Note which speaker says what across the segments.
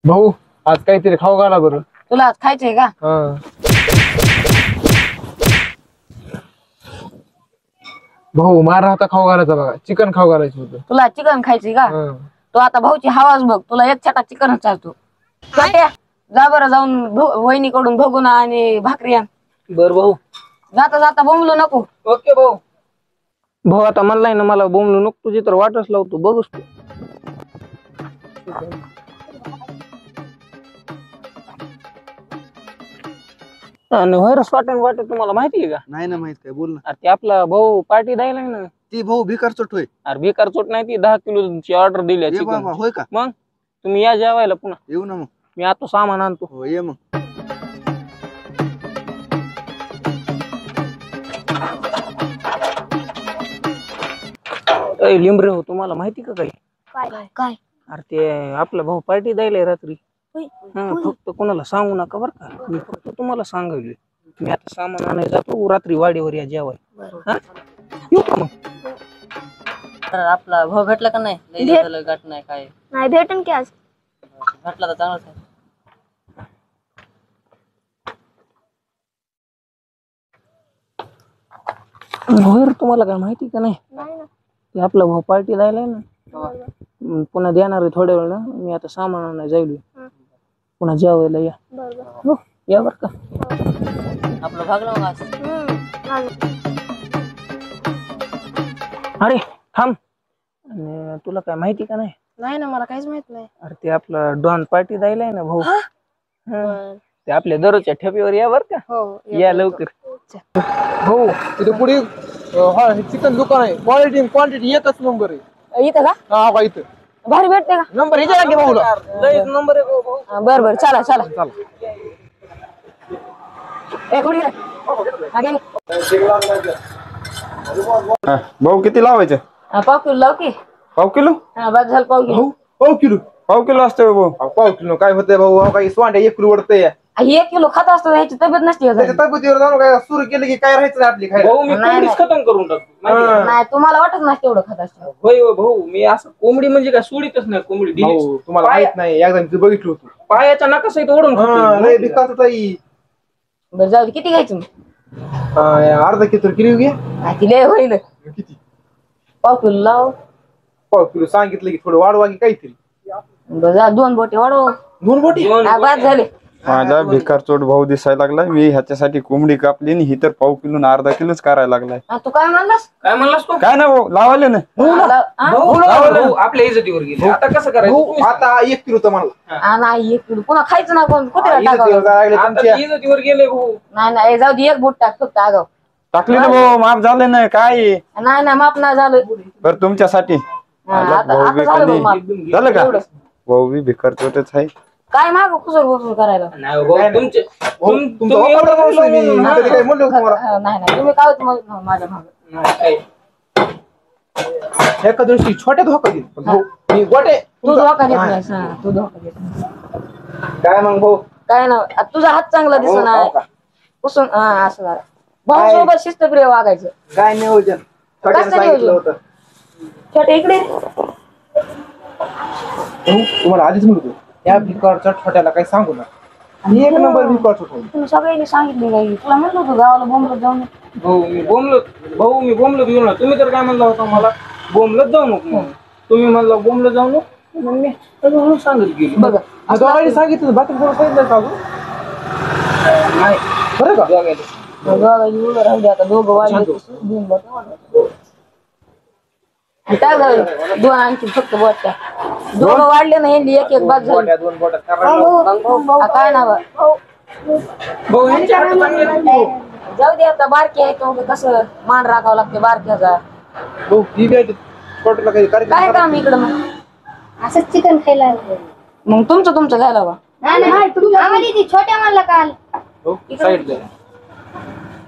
Speaker 1: भाऊ आज काहीतरी खाऊ घाला बरं.
Speaker 2: तुला आज खायचंय का?
Speaker 1: भाऊ मारा आता खाऊ घालायचा बघा, चिकन खाऊ घालायचं होतं.
Speaker 2: तुला चिकन खायचंय का? तो आता भाऊची हवाच बघ, तुला एक छटा चिकनच चालतो. जा बरं जाऊन वहिनीकडून बघून आणि भाकरी आण.
Speaker 3: बर भाऊ.
Speaker 2: जाता जाता बोंबलू नको.
Speaker 3: ओके भाऊ. भाऊ आता म्हणलाय ना मला बोंबलू नको, तुझी तर वाटच लावतो बघूस तू. आणि व्हायरस वाटत तुम्हाला माहिती आहे का?
Speaker 4: नाही ना माहित, काय बोल ना.
Speaker 3: अरे ते आपला भाऊ पार्टी द्यायला ना.
Speaker 4: ती भाऊ भिकार चोट होय.
Speaker 3: अरे बेकार चोट नाही, ती 10 किलोची ऑर्डर दिली
Speaker 4: ये बाबा,
Speaker 3: चिकन.
Speaker 4: होय का?
Speaker 3: मग तुम्ही या जेवायला पुन्हा.
Speaker 4: येऊ ना मग.
Speaker 3: मी आता सामान आणतो.
Speaker 4: हो ये मग.
Speaker 3: लिंबरे हो, तुम्हाला माहिती का काही?
Speaker 2: काय?
Speaker 3: अरे ते आपला भाऊ पार्टी द्यायला रात्री. फक्त कोणाला सांगू नका बर का, मी फक्त तुम्हाला सांगायला. मी आता सामान आणायला जातो, रात्री वाडीवर या जेवाय. येऊ का मग?
Speaker 2: तर आपला भाऊ भेटला का नाही? लय झालं गाठ नाही काय.
Speaker 5: नाही भेटन की आज.
Speaker 2: भेटला तर चांगलाच आहे.
Speaker 3: होय, तुम्हाला काय माहिती का नाही? ते आपला भाऊ पार्टी द्यायला ना, पुन्हा देणार आहे थोड्या वेळ ना. मी आता सामान आणायला जाईल, पुन्हा जेवायला या. हो या बर का.
Speaker 2: आपलं भागलं मग आज.
Speaker 3: अरे थांब, आणि तुला काय माहिती का नाही?
Speaker 5: नाही ना, मला काहीच माहित नाही.
Speaker 3: अरे ते आपला डॉन पार्टी द्यायला ना भाऊ. ते आपल्या दररोजच्या ठेपीवर या बर का.
Speaker 5: हो
Speaker 3: या लवकर.
Speaker 1: भाऊ इथे पुढे चिकन दुकान आहे, क्वांटिटी एकच नंबर आहे.
Speaker 2: इथं का?
Speaker 1: हा बा इथं
Speaker 2: भारी भेटते का?
Speaker 1: नंबर ह्याच्या लागे भाऊला.
Speaker 3: लय नंबर आहे भाऊ.
Speaker 2: बर बर, चला चला.
Speaker 6: भाऊ किती लावायचे?
Speaker 2: पाव किलो लाव की.
Speaker 6: पाव किलो?
Speaker 2: हा बस झालं पाव किलो.
Speaker 1: पाव किलो.
Speaker 6: पाव किलो असते भाऊ.
Speaker 1: पाव किलो काय होतंय भाऊ? काही स्वांड्या 1 किलो वरतंय.
Speaker 2: 1 किलो खात असतो, याची तब्येत नसते का
Speaker 1: त्याच्या
Speaker 2: झाली?
Speaker 1: तब्येतीवर जाऊन काय सुरू केलं की काय राहायचं नाही आपली खायला.
Speaker 3: भाऊ मी कोंबडीच खतम करून टाकतो माहिती आहे?
Speaker 2: नाही तुम्हाला वाटत नाही तेवढं खात असतो.
Speaker 3: होय होय भाऊ, मी असं कोंबडी म्हणजे काय सोडीतच नाही. कोंबडी दिली
Speaker 1: भाऊ तुम्हाला माहित नाही, एकदा मी बघितलं होतं.
Speaker 3: पायाच्या नकासहित ओढून खातो.
Speaker 1: लय भिकारचं ताई.
Speaker 2: बरं जाऊ दे, किती घ्यायचं मग?
Speaker 1: अर्धा किलो किलो घ्या.
Speaker 2: ती लय होईल.
Speaker 1: किती?
Speaker 2: पाव किलो लाव.
Speaker 1: पाव किलो सांगितलं की थोडं वाढवा की काहीतरी.
Speaker 2: बरं जा, 2 बोटे वाढव.
Speaker 1: 2 बोटी?
Speaker 2: बाद झाले.
Speaker 6: माझा भिकार चोट भाऊ दिसायला लागलाय. मी ह्याच्यासाठी कोंबडी कापली आणि ही तर पाव किलो अर्धा किलोच करायला लागलाय.
Speaker 2: तू काय म्हणलास?
Speaker 3: काय म्हणलास तू?
Speaker 6: काय ना भाऊ, लावाले ना.
Speaker 3: भाऊ आपल्या इज्जतीवर गेली. आता कसं करायचं?
Speaker 1: आता 1 किलो तर मला.
Speaker 2: नाही 1 किलो पुन्हा खायचं ना, कोण कुठे
Speaker 1: इज्जतीवर जायला लागले
Speaker 3: आता
Speaker 1: तुमच्या.
Speaker 3: इज्जतीवर गेले भाऊ.
Speaker 2: नाही जाऊ दे, 1 बोट टाक फक्त आगाव.
Speaker 6: टाकली ना भाऊ, माफ झालं नाही काय.
Speaker 2: नाही माप नाही झालं.
Speaker 6: बरं तुमच्यासाठी
Speaker 2: आता झालं बघ माप.
Speaker 6: झालं का? भाऊ बी भिकार चोटच आहे.
Speaker 2: काय माग कुसर बसून करायला?
Speaker 3: नाही भाऊ, तुमचे
Speaker 1: तुमचं
Speaker 3: तुम्ही
Speaker 1: वापर
Speaker 3: एवढं
Speaker 1: नव्हतं मी.
Speaker 3: बोलून-
Speaker 1: कधी काय म्हणलं होतं तुम्हाला?
Speaker 2: नाही तुम्ही काय होत मग माझ्या माग?
Speaker 3: नाही, काय.
Speaker 1: एका दिवशी छोट्या धोका देईल. पण भाऊ मी गोटे.
Speaker 2: तू धोका देत नाहीस. तू धोका देत नाही.
Speaker 1: काय मग भाऊ?
Speaker 2: काय ना, आता तुझा हात चांगला दिसत नाही. पुसून असं झालं. भाऊ
Speaker 1: काय?
Speaker 2: सोबत शिस्तप्रिय वागायचं.
Speaker 1: काय नियोजन? छोट्यानं
Speaker 2: कसं
Speaker 1: सांगितलं
Speaker 2: नियोजन?
Speaker 1: होतं.
Speaker 2: छोटे इकडे.
Speaker 1: भाऊ तुम्हाला आधीच म्हणतो या भिकारच्या छोट्याला काही सांगू नका. आणि 1 नंबर भिकार छोटा.
Speaker 2: तुम्ही सगळ्यांनी सांगितले काही. तुला म्हणलं होतं गावाला बोंबलत जाऊन.
Speaker 3: भाऊ मी बोंबलत घेऊन आलो. तुम्ही तर काय म्हणला होता मला, बोंबलत जाऊ नको म्हणून. तुम्ही म्हणला बोंबलत जाऊ नको, मग मी म्हणून सांगत गेली.
Speaker 2: बघा
Speaker 1: दोघांनी सांगितलं बाकी कोण सांगितलं का अजून?
Speaker 3: नाही
Speaker 1: बरं का?
Speaker 2: दोघांनी उभं राहू दे आता. दोघं वाढले काय झालं? 2 आणखी फक्त बोटच्या. दोघं वाढले ना, यांनी 1 बाद झाली.
Speaker 1: बोट्या 2 बोट्या करायला.
Speaker 2: काय नाव?
Speaker 3: भाऊ ह्यांच्या हातात चांगले नाही भाऊ.
Speaker 2: जाऊ दे आता, बारकी आहे तो कसं मान राखावं लागते बारक्याचा.
Speaker 1: भाऊ ही द्यायची छोट्याला काही कार्यक्रम
Speaker 2: काय काम इकडं मग?
Speaker 5: असंच चिकन खायला.
Speaker 2: मग तुमचं घ्यायला बा.
Speaker 5: नाही आम्हाला ती छोट्या म्हणला काल.
Speaker 1: भाऊ साईड द्या.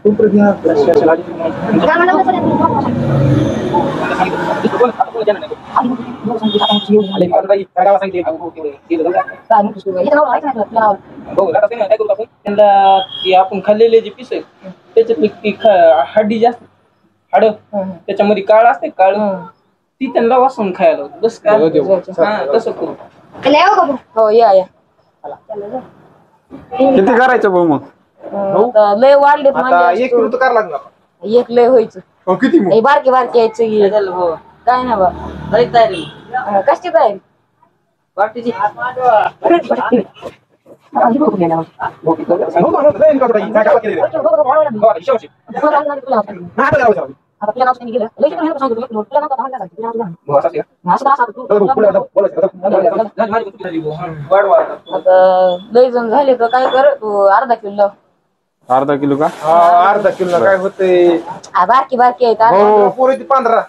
Speaker 1: तू प्रतिमा
Speaker 5: आम्हाला कसं
Speaker 3: आपण खाल्लेले जे पीस आहेत त्याच्यातली ती हड्डी जास्त हाड त्याच्यामध्ये काळ असते, काळ ती त्यांना वासून खायला बस काय. तसं करू.
Speaker 5: यावं का?
Speaker 2: हो या
Speaker 6: किती करायचं भाऊ मग?
Speaker 2: आता लय वाढलेत
Speaker 1: आता
Speaker 2: माझे
Speaker 1: 1 किलो तर करावं लागणार.
Speaker 2: एक लय व्हायचं
Speaker 1: हो, किती मग?
Speaker 2: हे बारके बारके यायचं की. काय ना बा कशी तयारी पार्टीची
Speaker 1: हो, हो, नाही, काय करायचं? काय करायचं? नाही, आता करायचं.
Speaker 2: आता तुला नाव सांगितलं गेलं लय पण सांगतो तुला नाव का सांगायचं
Speaker 1: हो, असं आहे.
Speaker 2: आता लय जण झाले तर काय कर तू अर्धा किलो लाव.
Speaker 6: अर्धा किलो का?
Speaker 1: अर्धा किलो काय होतंय?
Speaker 2: बारकी बारकी आहेत
Speaker 1: हो, पुरे ती 15.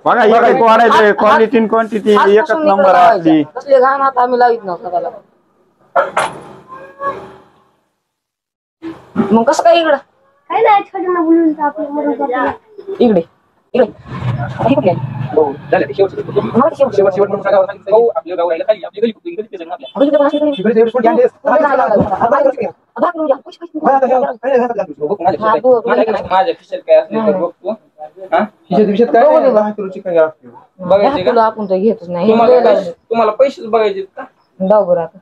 Speaker 6: बघा हे काय वाढायचं क्वालिटी क्वांटिटी एकच नंबर असली.
Speaker 2: कसले घाण आता आम्ही लावित नव्हतो त्याला. मग कसं काय इकडं
Speaker 5: काय नाही छोट्यांना बोलून तर आपलं मरून जातं.
Speaker 2: इकडे इकडे हे कुठे आहे? मला ते शेवट.
Speaker 1: शेवट म्हणून सांगावं सांगितलं. हो, आपल्या गावाला खाली आपली गली फक्त गलीत आहे ना आपल्या.
Speaker 2: अगं इकडे पण अशी इकडे.
Speaker 1: इकडे जेवढे कोणी आणलेस,
Speaker 2: आता
Speaker 1: आता काय करायचं?
Speaker 2: दहा किलो घ्या. पैसे पैसे.
Speaker 1: आता काय करायचं? काय करायचं?
Speaker 2: हा, तू-
Speaker 7: माझ्या खिशात काय असले तर बघतो. हा?
Speaker 1: खिशात काय नाही, 10 किलो चिकन घ्यावं लागतं.
Speaker 2: दहा
Speaker 7: बघायचे
Speaker 2: किलो
Speaker 7: का?
Speaker 2: आपण तर घेतच नाही हे
Speaker 7: तुम्हाला
Speaker 2: लय
Speaker 7: पैसे तुम्हाला पैसेच बघायचे का?
Speaker 2: लाव बरं आता.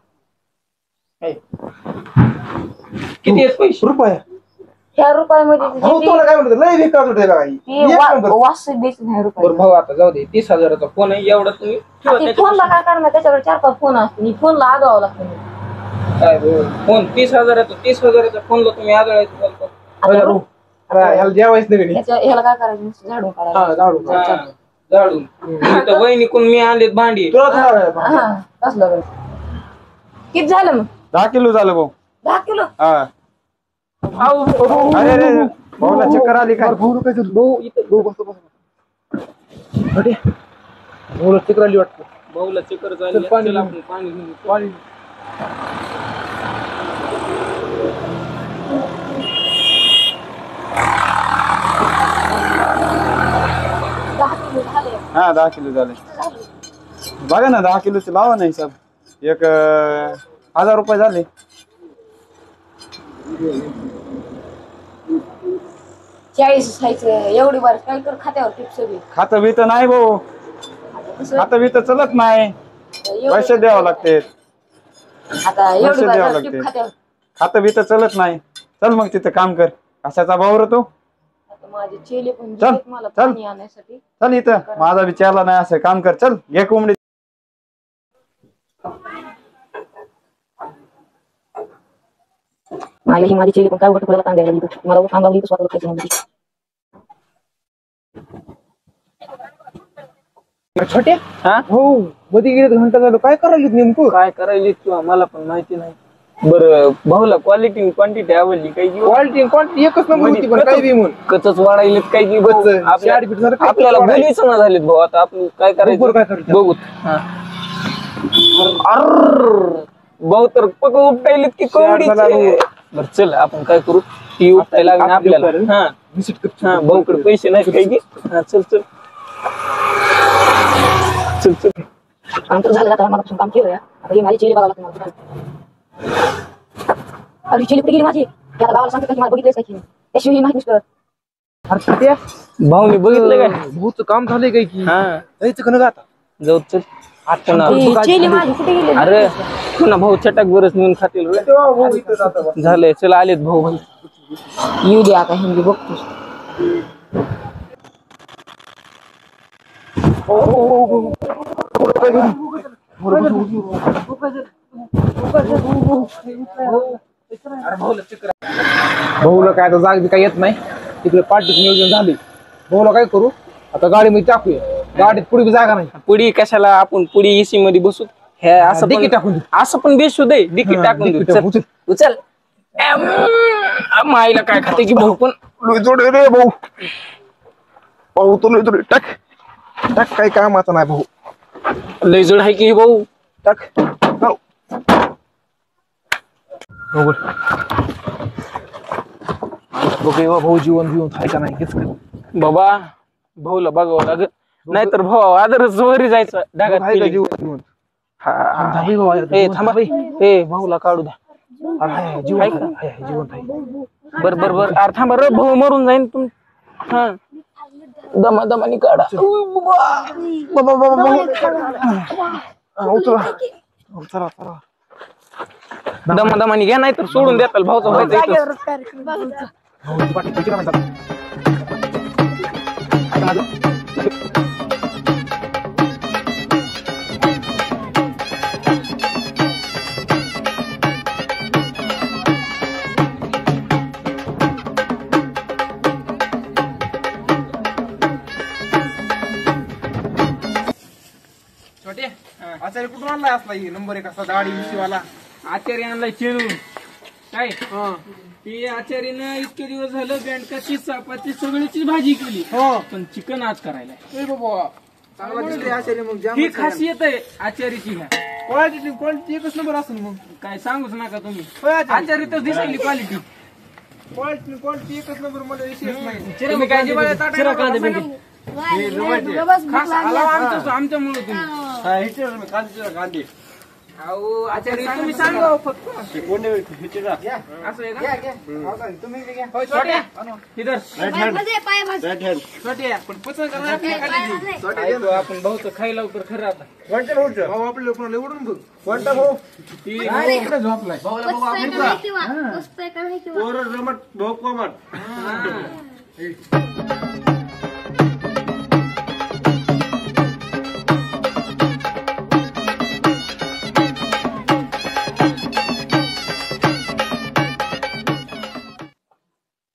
Speaker 7: किती आहेत पैसे?
Speaker 1: रुपये.
Speaker 2: ह्या रुपयामध्ये
Speaker 1: अहो, तुला काय म्हणतो? लय बेकार होते बघा ही.
Speaker 2: ती
Speaker 1: एक नंबर.
Speaker 2: वास द्यायची नाही रुपये.
Speaker 7: बरं भाऊ आता जाऊ दे 30,000चा फोन आहे एवढा तुम्ही ठेवा
Speaker 2: ती
Speaker 7: त्याच्यात.
Speaker 2: फोनला काय करणार त्याच्याकडे 4-5 फोन असते फोनला आगावं लागतं.
Speaker 7: काय भाऊ? फोन 30,000चा फोनला तुम्ही आदळायचं बोलतो.
Speaker 1: बरं, भाऊ. अरे, ह्याला जेवायचं नाही.
Speaker 2: ह्याला काय करायचं नुसतं झाडून काढायला.
Speaker 1: हा, जाऊ दे.
Speaker 7: हा, झाडून इथं वहिनी कोण मी आलेत भांडी
Speaker 1: तुला तर
Speaker 2: हा कसलं बरं. किती झालं मग
Speaker 6: 10 किलो झालं भाऊ.
Speaker 2: 10 किलो.
Speaker 6: हा. अरे अरे भाऊला चक्कर आली काय?
Speaker 1: भाऊ काय झालं? भाऊ इथं भाऊ बसतो अरे भाऊला चक्कर आली वाटतं.
Speaker 7: भाऊला चक्कर
Speaker 1: चल,
Speaker 7: झाली
Speaker 1: पाणी
Speaker 7: चल
Speaker 1: घेऊ.
Speaker 7: आपण पाणी घेऊन येतो.
Speaker 1: पाणी.
Speaker 6: हा 10 किलो झाले. बघा ना 10 किलोचे लावा नाही सब. एक 1000 रुपये झाले.
Speaker 2: चाळीस खायचं एवढी बार काय कर खात्यावर टिप्स बी
Speaker 6: खातं बीत नाही भाऊ. खातं बीत चलत नाही. पैसे द्यावं लागते.
Speaker 2: आता एवढी
Speaker 6: पैसे द्यावं
Speaker 2: बार
Speaker 6: लागते.
Speaker 2: टिप खात्यावर.
Speaker 6: खातं बीत चलत नाही. चल मग तिथं काम कर. कशाचा भाऊ रे तू?
Speaker 2: आता माझे चेले पण
Speaker 6: चल,
Speaker 2: गेलेत मला
Speaker 6: चल.
Speaker 2: पाणी आणण्यासाठी.
Speaker 6: चल इथं माझा विचारला नाही असं काम कर. चल घे कोंबडी.
Speaker 2: माझे चेले पण काय उघड पडला तांद्याला मला सांगावली स्वतः खायचं म्हणजे.
Speaker 1: छोटे
Speaker 7: हा?
Speaker 1: हो मध्ये गेले घंटा झालं काय करायला नेमकं?
Speaker 7: काय करायला किंवा मला पण माहिती नाही. बरं भाऊला क्वालिटी क्वांटिटी आवडली काही की
Speaker 1: क्वालिटी एकच नंबर होती पण काय बी म्हणून
Speaker 7: कचच वाढायलेत काही की भाऊ.
Speaker 1: कच्चं, शाडपीठ सारखं कच्चं
Speaker 7: आपल्याला
Speaker 1: वाढायलं.
Speaker 7: बोलीच ना झालीत भाऊ आता आपण काय
Speaker 1: बरोबर
Speaker 7: करायचं
Speaker 1: काय करायचं?
Speaker 7: बघू भाऊ तर पक उपटायलेत की कोंबडीचे. बरं चल आपण काय करू ती उपटायला लागली आपल्याला. हा
Speaker 1: विजिट कर.
Speaker 7: हा भाऊकडे पैसे नाही काही की. हा चल चल चल चल
Speaker 2: आमचं झालं आता मला काम केलं आता हे माझी चेले बघावं लागतं मला. अरे चेले कुठे गेली माझी त्या गावाला सांगते का मला बघितलंच काय त्याशिवाय माहिती नसतं.
Speaker 1: अरे छोट्या
Speaker 7: भाऊनी बघितलं काय
Speaker 1: भाऊचं काम झालंय काय की
Speaker 7: हा
Speaker 1: जायचं का ना आता?
Speaker 7: जाऊ चल पुन्हा
Speaker 2: हे चेले माझी कुठे गेले
Speaker 7: अरे पुन्हा भाऊ चटाक बरच नेऊन खातील रे.
Speaker 1: तेव्हा भाऊ इथं जाता बा.
Speaker 7: झालंय चल आलेत भाऊ
Speaker 2: येऊ दे आता हिंदी बघतोस.
Speaker 1: भाऊला काय आता जाग बी काय येत नाही तिकडे पार्टीत नियोजन झाले. भाऊला काय करू आता गाडीमध्ये टाकूया गाडीत पुढे बी जागा नाही.
Speaker 7: पुडी कशाला आपण पुडी एसी मध्ये बसू हे असं
Speaker 1: डिकी
Speaker 7: पण-
Speaker 1: टाकून दे.
Speaker 7: असं पण बेसू दे डिकी टाकून देऊ
Speaker 1: डिकी
Speaker 7: चल.
Speaker 1: टाकून दे.
Speaker 7: उचल माईला काय खाते की भाऊ पण
Speaker 1: जोडे रे भाऊ भाऊ तो लोय टाक टाक काही कामाचा नाही भाऊ
Speaker 7: लय जड आहे की हे भाऊ.
Speaker 1: टाक हो. हो बोल. बघूया भाऊ जीवन जीवन थाय का नाही किचकन.
Speaker 7: बाबा भाऊला बघावं लागत नाहीतर भाऊ आदरच वरी जायचं ढगात
Speaker 1: आहे का
Speaker 7: फिलिंग.
Speaker 1: जीवन जीवन
Speaker 7: हा.
Speaker 1: थांबे बाबा
Speaker 7: ए थांबा ए भाऊला काढू द्या.
Speaker 1: अरे हाय, जीवन
Speaker 7: आहे
Speaker 1: थाय, हाय, हाय, जीवन थाय.
Speaker 7: बर बर बर अरे थांबा रे भाऊ मरून जाईन तुम. हा दमा दमानी काढा.
Speaker 1: बाबा बाबा बाबा. हा, उचला. चला चला
Speaker 7: दमादमाने घ्या नाही तर सोडून देताल भाऊचा व्हायचं इथं.
Speaker 2: जागेवरच कार्यक्रम भाऊचा.
Speaker 1: छोटे आचार्य कुठून आणलाय असला नंबर 1 असा दाढी विषयवाला?
Speaker 7: आचार्य आणलाय चेनून काय ती आचार्यानं इतके दिवस झालं बेंडकाची सापाची सगळीची भाजी केली पण चिकन आज करायला
Speaker 1: ए बाबा चांगला दिसतोय आचार्य मग जाम
Speaker 7: ही खासियत आहे आचार्याची ह्या
Speaker 1: क्वालिटी एकच नंबर असेल मग.
Speaker 7: काय सांगूच नका तुम्ही
Speaker 1: होय आचार्य?
Speaker 7: आचार्य तर दिसायली क्वालिटी
Speaker 1: क्वालिटी एकच नंबर मला विषयच नाही.
Speaker 7: तुम्ही काय चिरा कांदे भेंडी आमच्यामुळे तुम्ही अहो आचार्य तुम्ही सांगा हो फक्त असं आहे का
Speaker 1: तुम्ही बी घ्या.
Speaker 7: होय, छोट्या इधर
Speaker 1: छोटे पण पसंत करा आपल्या खाली.
Speaker 7: ऐकू, आपण भाऊचं खायला लवकर खरं आता
Speaker 1: भाऊ आपल्या लोकांना उडून बघ. कोणता भाऊ?
Speaker 7: ती
Speaker 1: इकडे झोपलाय.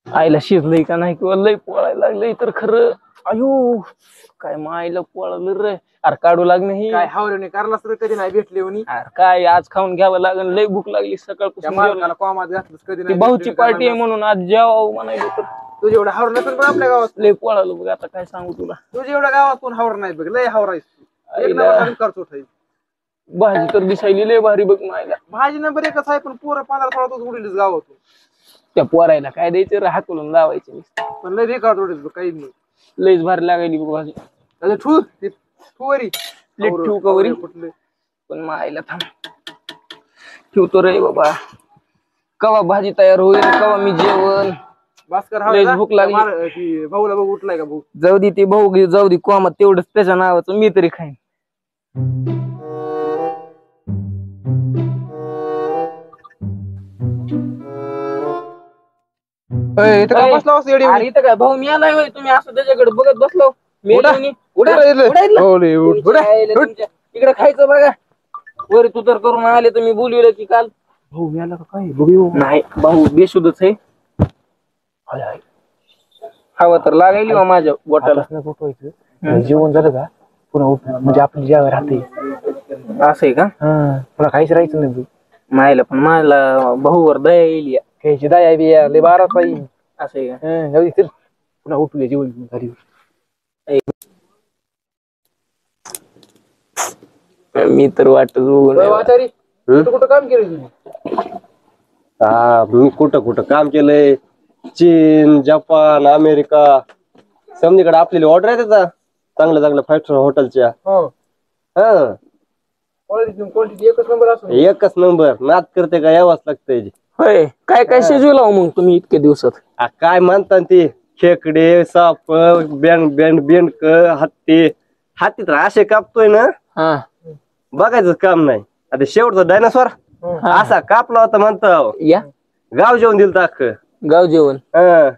Speaker 7: आईला शिजलंय का नाही किंवा लय पोळायला लागलंय तर खरं अयो काय मायला पोळालं रे. अरे काढू लागणं ही
Speaker 1: काय हावरेने कारलास तर कधी नाही भेटले म्हणी.
Speaker 7: अरे काय आज खाऊन घ्यावं लागेल लय भूक लागली
Speaker 1: त्या
Speaker 7: सकाळपासून
Speaker 1: मालकाला कॉमात घातलंस कधी
Speaker 7: ती
Speaker 1: नाही
Speaker 7: भाऊची
Speaker 1: भेटले
Speaker 7: पार्टी आहे
Speaker 1: कामाला.
Speaker 7: म्हणून आज जेवावं म्हणायचं तर
Speaker 1: तुझे एवढं हावर नसेल पण आपल्या गावात.
Speaker 7: लय पोळालो बघ आता काय सांगू तुला.
Speaker 1: तुझ्या एवढ्या गावात कोण हावर नाही बघ. लय हावर आहेस तू. एक
Speaker 7: आईला.
Speaker 1: नंबर झाली करचोट आहे.
Speaker 7: भाजी तर दिसायली लय भारी बघ मायला.
Speaker 1: भाजी नंबर 1च आहे पण पोरं 15-16 तोच उडलीच गावातून.
Speaker 7: त्या पोरायला काय द्यायचं रे हाकलून लावायचे नुसतं.
Speaker 1: पण लय बेकार तोडलीच काही नाही.
Speaker 7: लयच भारी लागायली बघ भाजी.
Speaker 1: अरे ठू ते ठूवरी
Speaker 7: प्लेट ठेवू का वरी?
Speaker 1: कुठले
Speaker 7: पण मायला थांब ठेवतो रे बाबा. कवा भाजी तयार होईल कवा मी जेवण.
Speaker 1: भास्कर
Speaker 7: लयच भूक लागली.
Speaker 1: भाऊला बघ उठलाय का भाऊ?
Speaker 7: जाऊ दे ते भाऊ घे जाऊ दे कोमात तेवढंच त्याच्या नावाचं मी तरी खाईन.
Speaker 1: इथं का बसला होता एवढी?
Speaker 7: अरे इथं काय भाऊ मी आलाय होय तुम्ही असं त्याच्याकडे बघत बसलो. मी
Speaker 1: उडा.
Speaker 7: येऊन-
Speaker 1: उडा रे इथलं.
Speaker 7: उडा इथलं.
Speaker 1: हो लय उठ. उडा.
Speaker 7: तुमच्या इकडे खायचं बघा. वरी तू तर करून आले तर मी बोलविलं की काल
Speaker 1: भाऊ मी आला का काय बघू.
Speaker 7: नाही भाऊ बेशुद्धच आहे. हवा तर लागायली हो माझ्या बोटाला.
Speaker 1: जेवण झालं का पुन्हा उठ म्हणजे आपली जेव्हा राहते
Speaker 7: असं आहे का
Speaker 1: पुन्हा काहीच राहायचं नाही.
Speaker 7: मायला पण मला भाऊवर दया येईल या.
Speaker 1: घ्यायची दया बिया लय बारा पाई.
Speaker 7: असं आहे का
Speaker 1: जाऊ दे चल पुन्हा उठूया जेवण घरी.
Speaker 7: मी तर वाटत
Speaker 1: आचारी तू कुठं काम केलं तुम्ही?
Speaker 8: मी कुठं काम केलंय. चीन, जपान, अमेरिका समजीकडे आपल्याला ऑर्डर आहे त्याचा चांगल्या 5 स्टार हॉटेलच्या.
Speaker 1: हो
Speaker 8: हा
Speaker 1: क्वालिटी एकच नंबर असतो.
Speaker 8: एकच नंबर. नाद करते का यावंच लागतंय.
Speaker 7: होय काय काय शिजवला हो मग तुम्ही इतक्या दिवसात?
Speaker 8: काय म्हणतात ते खेकडे साप बेंडक हत्ती तर असे कापतोय ना
Speaker 7: हा
Speaker 8: बघायचं काम नाही. आता शेवटचा डायनासोर असा कापला होता म्हणतो.
Speaker 7: या
Speaker 8: गाव जेवण दिलं तर अख्खं.
Speaker 7: गाव जेवण
Speaker 8: हा.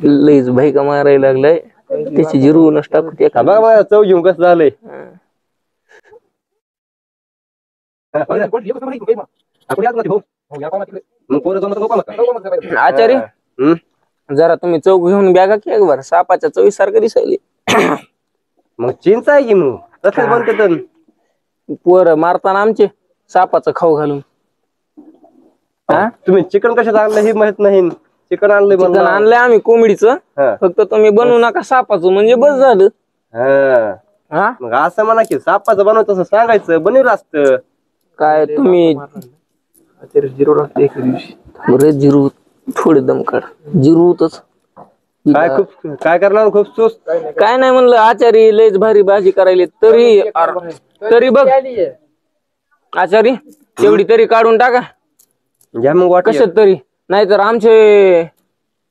Speaker 7: लईच भाई का मारायला लागलाय त्याची जिरवूनच टाकू ते का
Speaker 8: बघा माझा चव घेऊन कसं झालंय. मग पोरं जमत नको मला.
Speaker 7: आचार्य
Speaker 8: हम्म?
Speaker 7: जरा तुम्ही चौक घेऊन बॅगा की एक बार सापाच्या चवी सारखं दिसायली.
Speaker 8: मग चिंच आहे की मग तसंच बनते तर.
Speaker 7: पोर मारताना आमचे सापाचं खाऊ घालून. हा
Speaker 8: तुम्ही चिकन कशात आणलं हे माहित नाही. चिकन आणलंय
Speaker 7: चिकन
Speaker 8: म्हणलं.
Speaker 7: आणलंय आम्ही कोंबडीचं.
Speaker 8: हा.
Speaker 7: फक्त तुम्ही बनवू नका सापाचं म्हणजे बस झालं.
Speaker 8: हा.
Speaker 7: हा
Speaker 8: मग असं म्हणा की सापाचं बनवत तसं सांगायचं बनवलं असतं.
Speaker 7: काय तुम्ही
Speaker 1: जिरो लागते एका दिवशी.
Speaker 7: बरे जिरू थोडे दम काढ जिरूतच.
Speaker 8: काय करणार खूप चोस.
Speaker 7: काय नाही म्हणलं आचारी लयच भारी भाजी करायली तरी बघ आचारी तेवढी तरी काढून टाका
Speaker 8: घ्या मग वाटलं.
Speaker 7: कशात तरी. नाहीतर आमचे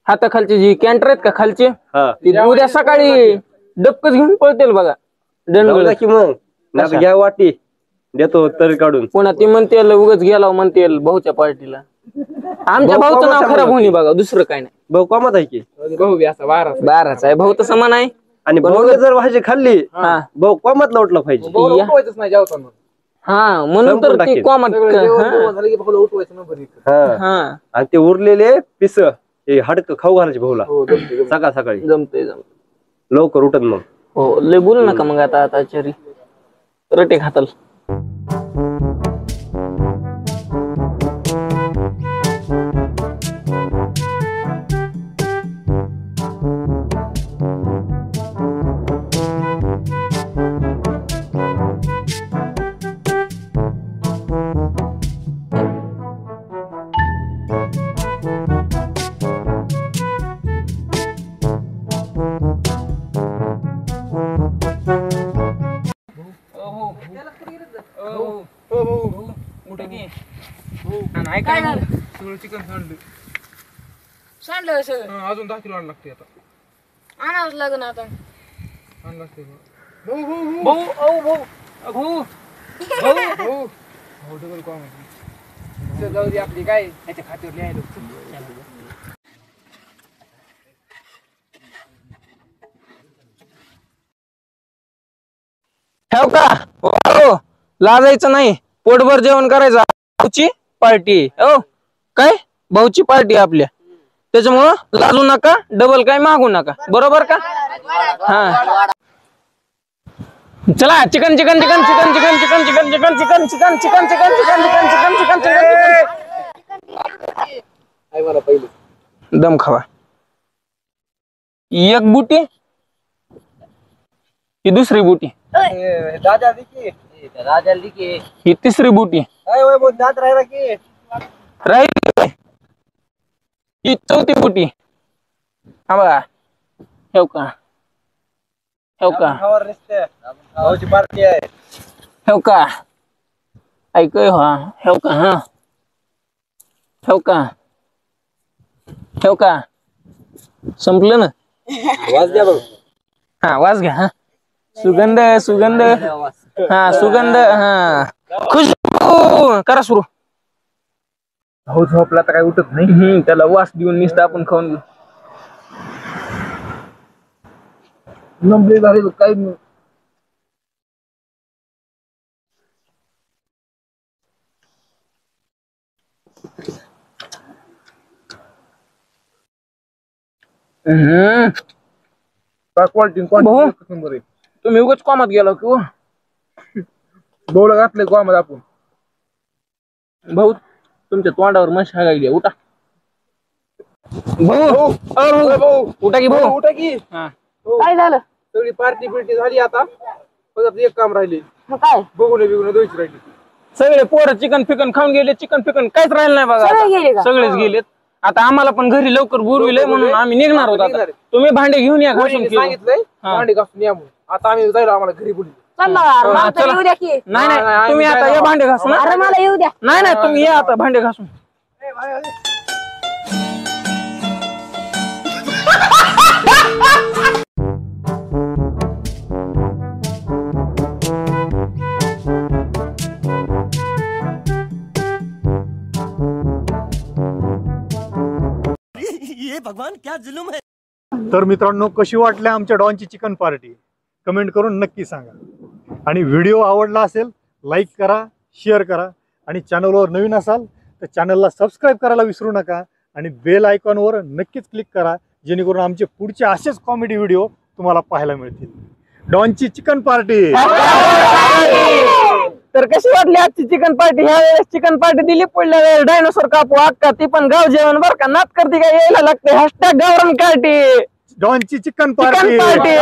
Speaker 7: हाताखालचे जी कॅन्टर आहेत का खालचे
Speaker 8: हा.
Speaker 7: ते उद्या सकाळी डबकच घेऊन पळतील बघा
Speaker 8: जाऊ
Speaker 7: दंड.
Speaker 8: द्या की मग नाही तर घ्या वाटी देतो तरी काढून.
Speaker 3: पुन्हा ती म्हणते उगाच गेला म्हणते भाऊच्या पार्टीला. आमच्या भाऊचं नाव खराब होणे बघा, दुसरं काय नाही.
Speaker 8: भाऊ कामात आहे की.
Speaker 1: भाऊ बी असा
Speaker 3: 12चा आहे भाऊ, तर समान आहे.
Speaker 8: आणि भाऊने जर भाजी खाल्ली भाऊ कामात उठला पाहिजे.
Speaker 1: उठवायचंच नाही जेवताना.
Speaker 3: हा म्हणून तर ती कॉमन.
Speaker 1: झालं की भाऊला उठवायचं नंबर एक.
Speaker 8: हा आणि ते उरलेले पिस हे हाडक खाऊ घालायचे भाऊला सकाळ सकाळी.
Speaker 3: जमतंय
Speaker 8: लवकर उठत मग.
Speaker 3: हो लय बोलू नका मग आता आचारी रटे खाताल.
Speaker 1: सगळं चिकन सांडलं.
Speaker 2: सांडलं सगळं.
Speaker 1: अजून 10 किलो आणावं लागते आता.
Speaker 2: आणावंच लागेल आता.
Speaker 1: आणलं असते भाऊ डबल कॉम जाऊ दे आपली काय ह्याच्या खात्यावर लिहायला.
Speaker 3: ठेव का हो, लाजायचं नाही. पोटभर जेवण करायचं. भाऊची पार्टी हो काय, भाऊची पार्टी आपल्या, त्याच्यामुळं लाजू नका, डबल काय मागू नका. बरोबर का? हा चला chicken chicken chicken chicken chicken chicken chicken chicken chicken chicken chicken chicken chicken chicken chicken chicken chicken दम खावा. एक बुटी, ही दुसरी बुटी, ही तिसरी बुटी राहील, ही चौथी बुटी. हा बघा ठेव का, ठेव का, ठेव का, ऐकय हा, ठेव का, हा ठेव का, ठेव का. संपलं ना?
Speaker 8: वाज द्या बघ.
Speaker 3: हा वाज घ्या. हा सुगंध सुगंध, हा सुगंध, हा खुशबू करा सुरू.
Speaker 1: भाऊ झोपला तर काय उठत नाही.
Speaker 3: त्याला वास देऊन निसतं आपण खाऊन घेऊ.
Speaker 1: नंबले झाले काय क्वालिटी नंबर आहे.
Speaker 3: तुम्ही उगाच कॉमात गेला किंवा
Speaker 1: भाऊला घातलंय कॉमात आपण.
Speaker 3: भाऊ तुमच्या तोंडावर मश हागायली. उठा भाऊ,
Speaker 1: भाऊ
Speaker 3: उठा की भाऊ.
Speaker 1: उठा की.
Speaker 2: काय झालं?
Speaker 1: सगळी पार्टी बिर्टी झाली आता. फक्त एक काम राहिले,
Speaker 2: काय
Speaker 1: बघून बिघून द्यायची राहिली.
Speaker 3: सगळे पोरं चिकन फिकन खाऊन गेले. चिकन फिकन काहीच राहिलं नाही बघा.
Speaker 2: सगळे गेले का?
Speaker 3: सगळेच गेलेत. आता आम्हाला पण घरी लवकर बोलविलंय म्हणून आम्ही निघणार होतो. आता तुम्ही भांडे घेऊन या. घासून
Speaker 1: वहिनीने सांगितलंय भांडी घासून या म्हणून. आता आम्ही जायला आम्हाला घरी बोलली.
Speaker 2: चला मला तर येऊ द्या की.
Speaker 3: नाही नाही तुम्ही आता या भांडे घासून.
Speaker 2: अरे मला येऊ द्या.
Speaker 3: नाही नाही तुम्ही या आता भांडे घासून.
Speaker 9: तर मित्रांनो, कशी वाटली आमच्या डॉनची चिकन पार्टी कमेंट करून नक्की सांगा. आणि व्हिडिओ आवडला असेल लाईक करा, शेअर करा. आणि चॅनलवर नवीन असाल तर चॅनलला सबस्क्राईब करायला विसरू नका. आणि बेल आयकॉनवर नक्कीच क्लिक करा, जेणेकरून आमचे पुढचे असेच कॉमेडी व्हिडिओ तुम्हाला पाहायला मिळतील. डॉनची चिकन पार्टी.
Speaker 3: तर कशी वाटली आजची चिकन पार्टी? ह्या वेळेस चिकन पार्टी दिली, पुढल्या वेळेस डायनोसॉर कापू अक्का, ती पण गाव जेवण बर का. नात करते काय यायला लागते. हॅशटॅग गावरान पार्टी.
Speaker 9: डॉनची चिकन
Speaker 3: चिकन
Speaker 9: पार्टी.
Speaker 3: पार्टी.